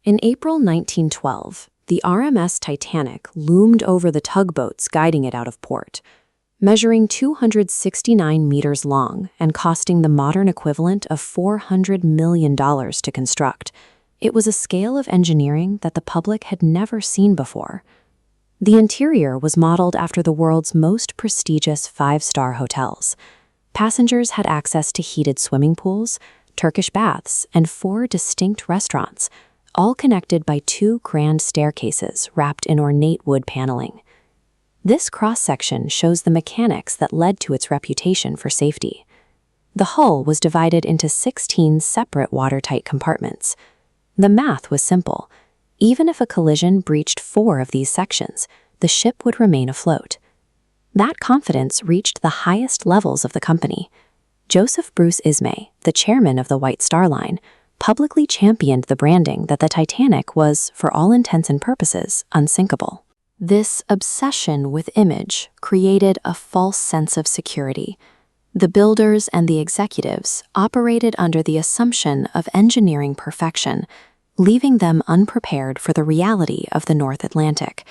In April 1912, the RMS Titanic loomed over the tugboats guiding it out of port. Measuring 269 meters long and costing the modern equivalent of $400 million to construct, it was a scale of engineering that the public had never seen before. The interior was modeled after the world's most prestigious five-star hotels. Passengers had access to heated swimming pools, Turkish baths, and 4 distinct restaurants, all connected by 2 grand staircases wrapped in ornate wood paneling. This cross-section shows the mechanics that led to its reputation for safety. The hull was divided into 16 separate watertight compartments. The math was simple. Even if a collision breached 4 of these sections, the ship would remain afloat. That confidence reached the highest levels of the company. Joseph Bruce Ismay, the chairman of the White Star Line, publicly championed the branding that the Titanic was, for all intents and purposes, unsinkable. This obsession with image created a false sense of security. The builders and the executives operated under the assumption of engineering perfection, leaving them unprepared for the reality of the North Atlantic.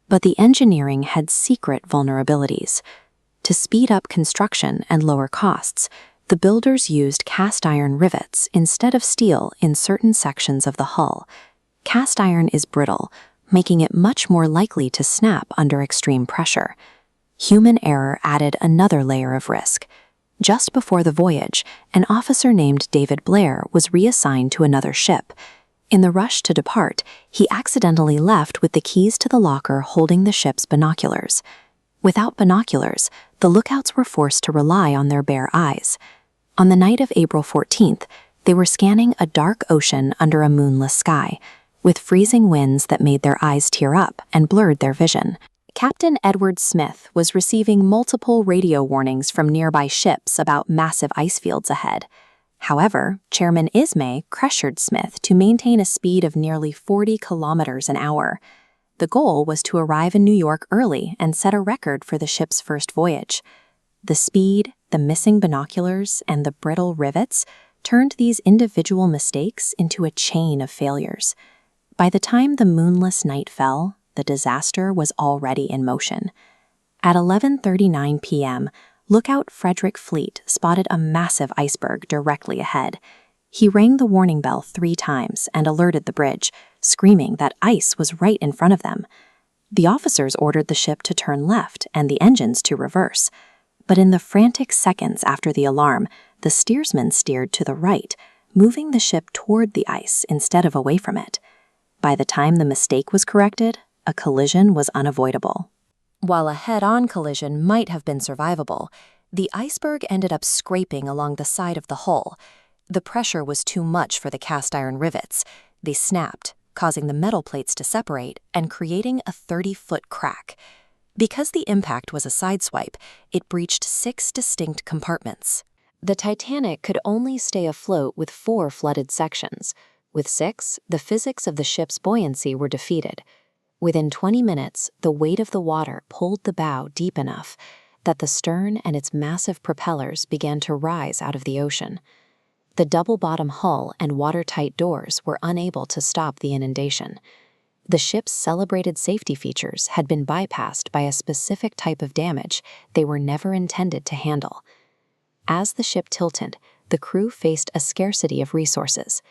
But the engineering had secret vulnerabilities. To speed up construction and lower costs, the builders used cast iron rivets instead of steel in certain sections of the hull. Cast iron is brittle, making it much more likely to snap under extreme pressure. Human error added another layer of risk. Just before the voyage, an officer named David Blair was reassigned to another ship. In the rush to depart, he accidentally left with the keys to the locker holding the ship's binoculars. Without binoculars, the lookouts were forced to rely on their bare eyes. On the night of April 14th, they were scanning a dark ocean under a moonless sky, with freezing winds that made their eyes tear up and blurred their vision. Captain Edward Smith was receiving multiple radio warnings from nearby ships about massive ice fields ahead. However, Chairman Ismay pressured Smith to maintain a speed of nearly 40 kilometers an hour. The goal was to arrive in New York early and set a record for the ship's first voyage. The speed, the missing binoculars, and the brittle rivets turned these individual mistakes into a chain of failures. By the time the moonless night fell, the disaster was already in motion. At 11:39 p.m., lookout Frederick Fleet spotted a massive iceberg directly ahead. He rang the warning bell 3 times and alerted the bridge, screaming that ice was right in front of them. The officers ordered the ship to turn left and the engines to reverse. But in the frantic seconds after the alarm, the steersman steered to the right, moving the ship toward the ice instead of away from it. By the time the mistake was corrected, a collision was unavoidable. While a head-on collision might have been survivable, the iceberg ended up scraping along the side of the hull. The pressure was too much for the cast iron rivets. They snapped, causing the metal plates to separate and creating a 30-foot crack. Because the impact was a sideswipe, it breached 6 distinct compartments. The Titanic could only stay afloat with 4 flooded sections. With 6, the physics of the ship's buoyancy were defeated. Within 20 minutes, the weight of the water pulled the bow deep enough that the stern and its massive propellers began to rise out of the ocean. The double-bottom hull and watertight doors were unable to stop the inundation. The ship's celebrated safety features had been bypassed by a specific type of damage they were never intended to handle. As the ship tilted, the crew faced a scarcity of resources.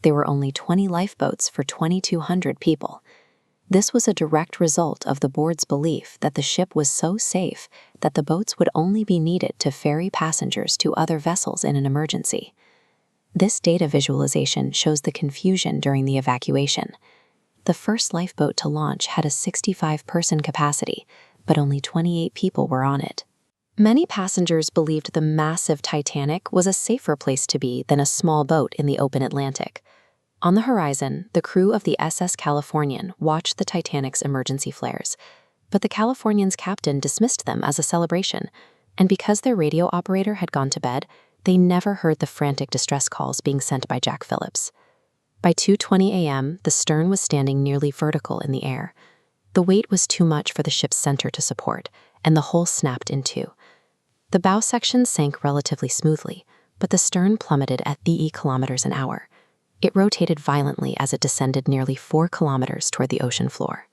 There were only 20 lifeboats for 2,200 people. This was a direct result of the board's belief that the ship was so safe that the boats would only be needed to ferry passengers to other vessels in an emergency. This data visualization shows the confusion during the evacuation. The first lifeboat to launch had a 65-person capacity, but only 28 people were on it. Many passengers believed the massive Titanic was a safer place to be than a small boat in the open Atlantic. On the horizon, the crew of the SS Californian watched the Titanic's emergency flares, but the Californian's captain dismissed them as a celebration, and because their radio operator had gone to bed, they never heard the frantic distress calls being sent by Jack Phillips. By 2:20 a.m., the stern was standing nearly vertical in the air. The weight was too much for the ship's center to support, and the hull snapped in 2. The bow section sank relatively smoothly, but the stern plummeted at 30 kilometers an hour. It rotated violently as it descended nearly 4 kilometers toward the ocean floor.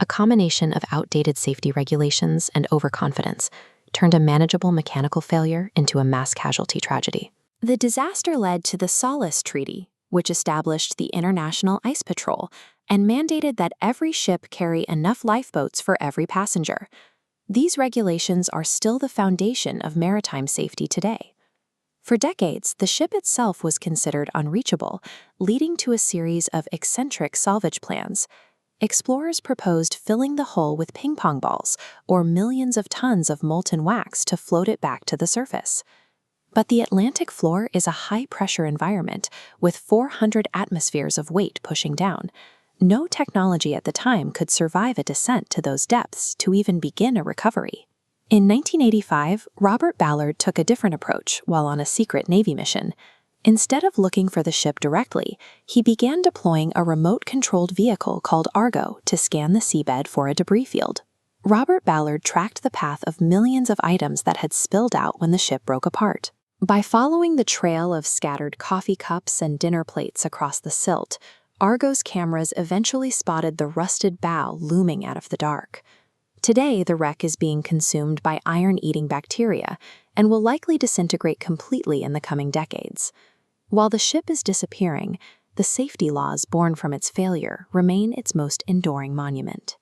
A combination of outdated safety regulations and overconfidence turned a manageable mechanical failure into a mass casualty tragedy. The disaster led to the Solace Treaty, which established the International Ice Patrol and mandated that every ship carry enough lifeboats for every passenger. These regulations are still the foundation of maritime safety today. For decades, the ship itself was considered unreachable, leading to a series of eccentric salvage plans. Explorers proposed filling the hull with ping-pong balls or millions of tons of molten wax to float it back to the surface. But the Atlantic floor is a high-pressure environment with 400 atmospheres of weight pushing down. No technology at the time could survive a descent to those depths to even begin a recovery. In 1985, Robert Ballard took a different approach while on a secret Navy mission. Instead of looking for the ship directly, he began deploying a remote-controlled vehicle called Argo to scan the seabed for a debris field. Robert Ballard tracked the path of millions of items that had spilled out when the ship broke apart. By following the trail of scattered coffee cups and dinner plates across the silt, Argo's cameras eventually spotted the rusted bow looming out of the dark. Today, the wreck is being consumed by iron-eating bacteria and will likely disintegrate completely in the coming decades. While the ship is disappearing, the safety laws born from its failure remain its most enduring monument.